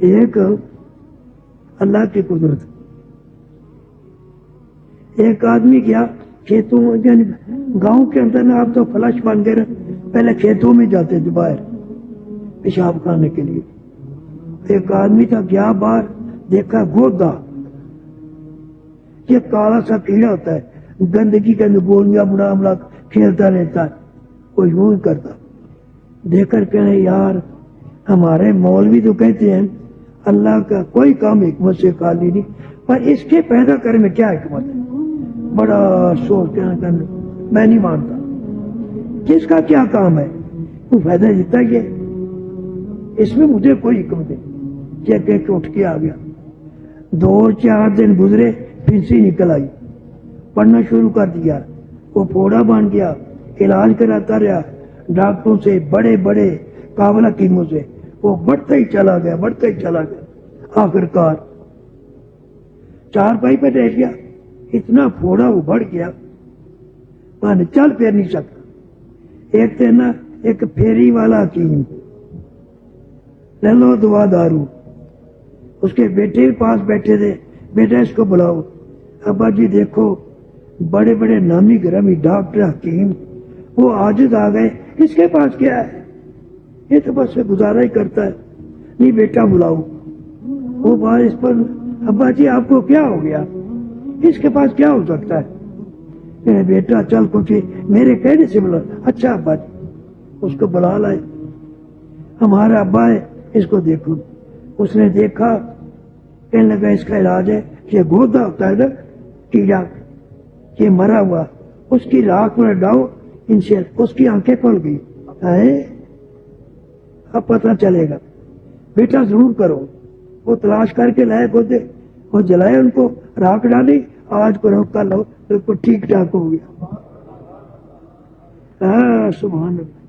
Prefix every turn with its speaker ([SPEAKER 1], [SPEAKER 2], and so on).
[SPEAKER 1] ایک اللہ کی قدرت. ایک آدمی گیا کھیتوں یعنی گاؤں کے اندر نا، آپ تو فلش بن گئے، پہلے کھیتوں میں جاتے تھے باہر پیشاب کھانے کے لیے. ایک آدمی تھا گیا باہر، دیکھا گودا، یہ کالا سا کیڑا ہوتا ہے، گندگی کے اندر گولیاں بنا بنا کھیلتا رہتا ہے، کوئی یوں ہی کرتا. دیکھ کر کہنے یار ہمارے مولوی تو کہتے ہیں اللہ کا کوئی کام حکمت سے خالی نہیں، پر اس کے پیدا کرنے میں کیا حکمت ہے. بڑا افسوس کہنا میں نہیں مانتا. کس کا کیا کام ہے؟ وہ فائدہ دیتا ہی ہے، اس میں مجھے کوئی حکمت نہیں. کہہ کے اٹھ کے آ گیا. 2-4 دن گزرے، پھنسی نکل آئی، پڑھنا شروع کر دیا. وہ پھوڑا بن گیا، علاج کراتا رہا ڈاکٹروں سے، بڑے بڑے قابل حکیموں سے. وہ بڑھتا ہی چلا گیا، بڑھتا ہی چلا گیا. آخر کار 4 پائی پہ رہ گیا. اتنا پھوڑا وہ بڑھ گیا میں چل پھر نہیں سکتا. ایک تھے نا ایک پھیری والا حکیم، لے لو دوا دارو، اس کے بیٹے کے پاس بیٹھے تھے. بیٹا اس کو بلاؤ. ابا جی دیکھو بڑے بڑے نامی گرامی ڈاکٹر حکیم وہ عاجز آ گئے، اس کے پاس کیا ہے، یہ تو بس گزارا ہی کرتا ہے. نہیں بیٹا بلاؤ. وہ بات اس پر ابا جی آپ کو کیا ہو گیا، اس کے پاس کیا ہو سکتا ہے. بیٹا چل کچھ میرے کہنے سے بلا. اچھا ابا جی. اس کو بلا لائے. ہمارا ابا ہے، اس کو دیکھو. اس نے دیکھا، کہنے لگا اس کا علاج ہے، یہ گودا ہوتا ہے نا کیڑا، یہ مرا ہوا، اس کی راکھ میں ڈاؤ، ان سے اس کی آنکھیں کھل گئی. اب پتہ چلے گا. بیٹا ضرور کرو. وہ تلاش کر کے لائے گودے، وہ جلائے، ان کو راکھ ڈالی. آج کرو کل ہو، بالکل ٹھیک ٹھاک ہو گیا. سبحان اللہ.